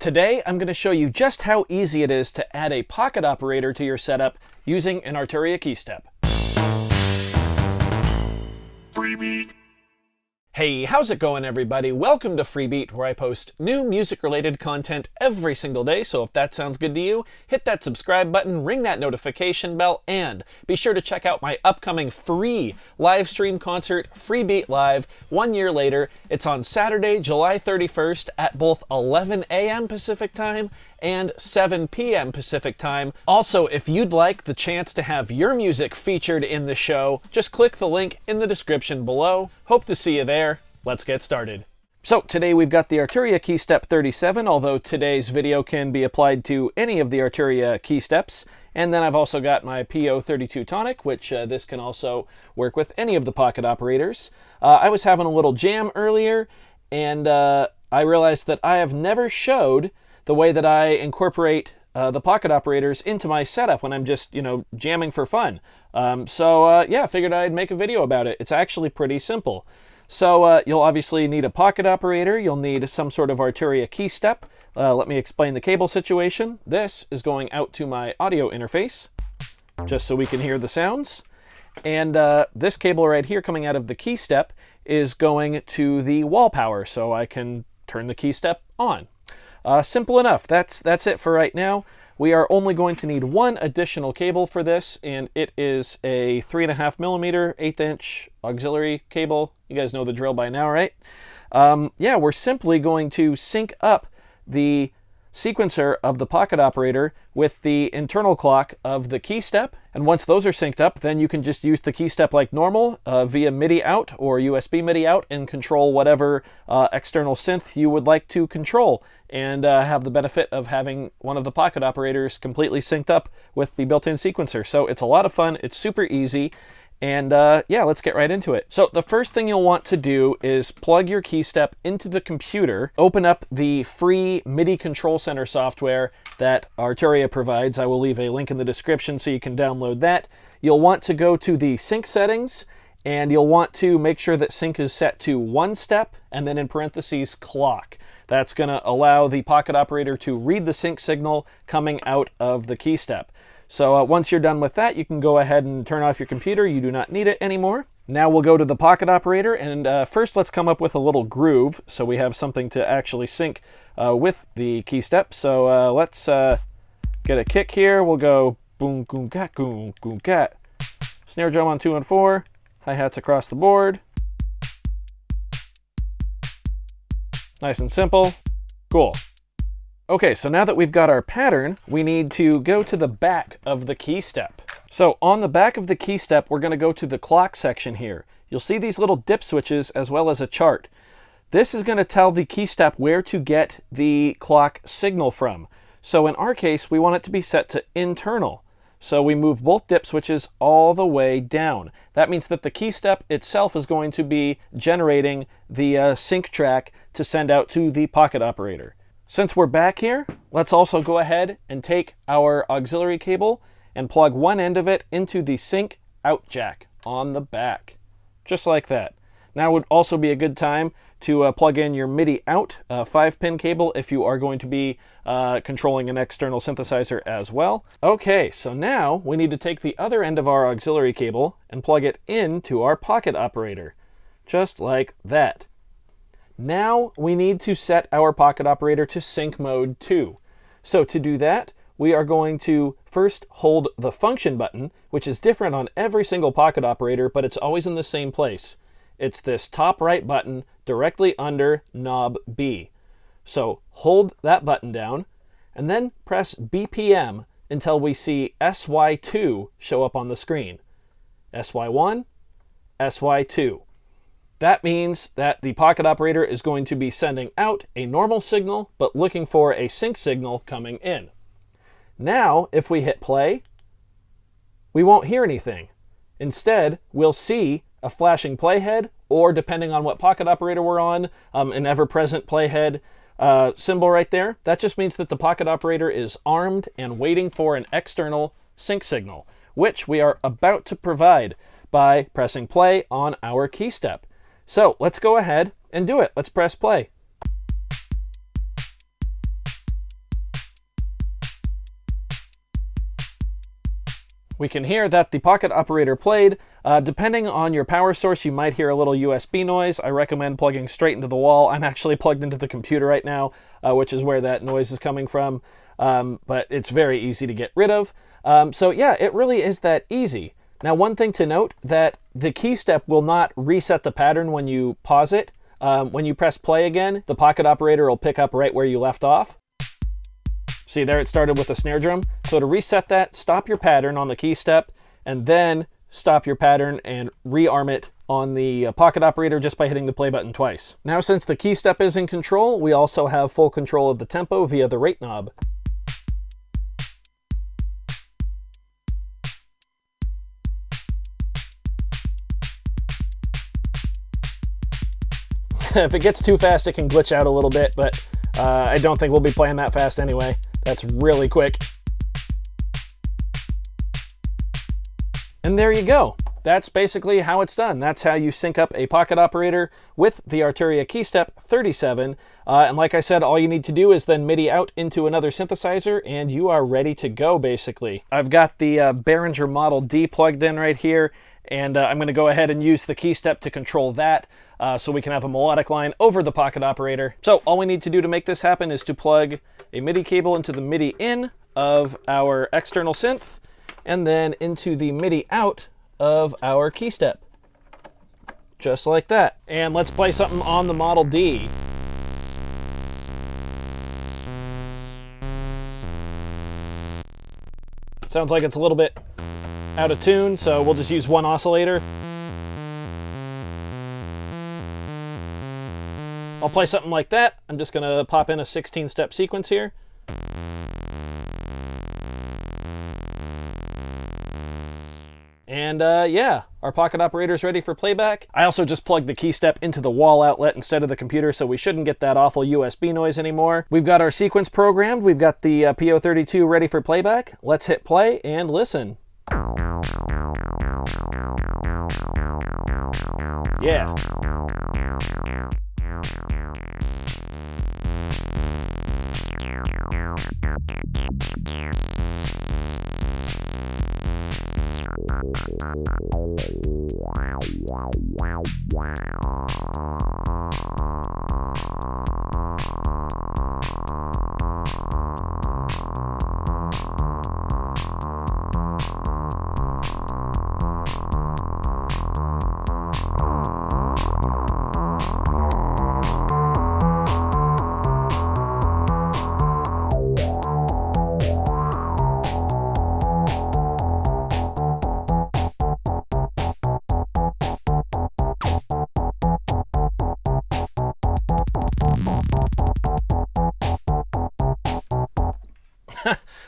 Today, I'm going to show you just how easy it is to add a pocket operator to your setup using an Arturia Keystep. Freebeat. Hey, how's it going, everybody? Welcome to Freebeat, where I post new music-related content every single day, so if that sounds good to you, hit that subscribe button, ring that notification bell, and be sure to check out my upcoming free live stream concert, Freebeat Live, 1 year later. It's on Saturday, July 31st at both 11 a.m. Pacific Time and 7 p.m. Pacific Time. Also, if you'd like the chance to have your music featured in the show, just click the link in the description below. Hope to see you there. Let's get started. So today we've got the Arturia Keystep 37, although today's video can be applied to any of the Arturia Keysteps. And then I've also got my PO-32 Tonic, which this can also work with any of the pocket operators. I was having a little jam earlier, and I realized that I have never showed the way that I incorporate the pocket operators into my setup when I'm just, jamming for fun. Yeah, figured I'd make a video about it. It's actually pretty simple. So you'll obviously need a pocket operator. You'll need some sort of Arturia Keystep. Let me explain the cable situation. This is going out to my audio interface, just so we can hear the sounds. And this cable right here coming out of the Keystep is going to the wall power, so I can turn the Keystep on. Simple enough. That's it for right now. We are only going to need one additional cable for this, and it is a 3.5mm 1/8" auxiliary cable. You guys know the drill by now, right? Yeah, we're simply going to sync up the sequencer of the pocket operator with the internal clock of the Keystep. And once those are synced up, then you can just use the Keystep like normal via MIDI out or USB MIDI out and control whatever external synth you would like to control, and have the benefit of having one of the pocket operators completely synced up with the built-in sequencer. So it's a lot of fun, it's super easy, and yeah, let's get right into it. So the first thing you'll want to do is plug your Keystep into the computer, open up the free MIDI Control Center software that Arturia provides. I will leave a link in the description so you can download that. You'll want to go to the sync settings, and you'll want to make sure that sync is set to 1 step, and then in parentheses, clock. That's going to allow the pocket operator to read the sync signal coming out of the Keystep. So once you're done with that, you can go ahead and turn off your computer. You do not need it anymore. Now we'll go to the pocket operator, and first let's come up with a little groove so we have something to actually sync with the Keystep. So let's get a kick here. We'll go boom, goom, gat, goom, goom, gat. Snare drum on 2 and 4. Hi-hats across the board. Nice and simple. Cool. Okay, so now that we've got our pattern, we need to go to the back of the Keystep. So on the back of the Keystep, we're going to go to the clock section here. You'll see these little dip switches as well as a chart. This is going to tell the Keystep where to get the clock signal from. So in our case, we want it to be set to internal. So we move both dip switches all the way down. That means that the Keystep itself is going to be generating the sync track to send out to the pocket operator. Since we're back here, let's also go ahead and take our auxiliary cable and plug one end of it into the sync out jack on the back, just like that. Now would also be a good time to plug in your MIDI out 5-pin cable if you are going to be controlling an external synthesizer as well. Okay, so now we need to take the other end of our auxiliary cable and plug it into our pocket operator, just like that. Now we need to set our pocket operator to sync mode 2. So to do that, we are going to first hold the function button, which is different on every single pocket operator, but it's always in the same place. It's this top right button directly under knob B. So hold that button down and then press BPM until we see SY2 show up on the screen. SY1, SY2. That means that the pocket operator is going to be sending out a normal signal, but looking for a sync signal coming in. Now, if we hit play, we won't hear anything. Instead, we'll see a flashing playhead, or depending on what pocket operator we're on, an ever-present playhead symbol right there. That just means that the pocket operator is armed and waiting for an external sync signal, which we are about to provide by pressing play on our Keystep. So let's go ahead and do it. Let's press play. We can hear that the pocket operator played. Depending on your power source, you might hear a little USB noise. I recommend plugging straight into the wall. I'm actually plugged into the computer right now, which is where that noise is coming from, but it's very easy to get rid of. So yeah, it really is that easy. Now, one thing to note, that the Keystep will not reset the pattern when you pause it. When you press play again, the pocket operator will pick up right where you left off. See, there it started with a snare drum. So to reset that, stop your pattern on the Keystep, and then stop your pattern and rearm it on the pocket operator just by hitting the play button twice. Now, since the Keystep is in control, we also have full control of the tempo via the rate knob. If it gets too fast, it can glitch out a little bit, but I don't think we'll be playing that fast anyway. That's really quick. And there you go. That's basically how it's done. That's how you sync up a pocket operator with the Arturia Keystep 37. And like I said, all you need to do is then MIDI out into another synthesizer, and you are ready to go, basically. I've got the Behringer Model D plugged in right here, and I'm going to go ahead and use the Keystep to control that, so we can have a melodic line over the pocket operator. So all we need to do to make this happen is to plug a MIDI cable into the MIDI in of our external synth, and then into the MIDI out of our Keystep. Just like that. And let's play something on the Model D. Sounds like it's a little bit out of tune, so we'll just use one oscillator. I'll play something like that. I'm just going to pop in a 16-step sequence here. And yeah, our pocket operator is ready for playback. I also just plugged the Keystep into the wall outlet instead of the computer, so we shouldn't get that awful USB noise anymore. We've got our sequence programmed. We've got the PO-32 ready for playback. Let's hit play and listen. Yeah.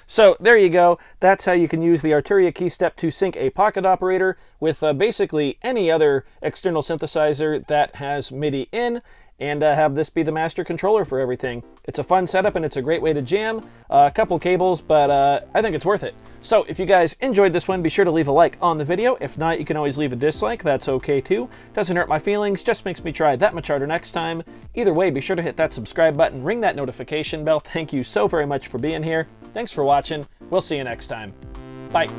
So there you go. That's how you can use the Arturia Keystep to sync a pocket operator with basically any other external synthesizer that has MIDI in, and have this be the master controller for everything. It's a fun setup and it's a great way to jam. A couple cables, but I think it's worth it. So if you guys enjoyed this one, be sure to leave a like on the video. If not, you can always leave a dislike. That's okay too. Doesn't hurt my feelings, just makes me try that much harder next time. Either way, be sure to hit that subscribe button, ring that notification bell. Thank you so very much for being here. Thanks for watching. We'll see you next time. Bye.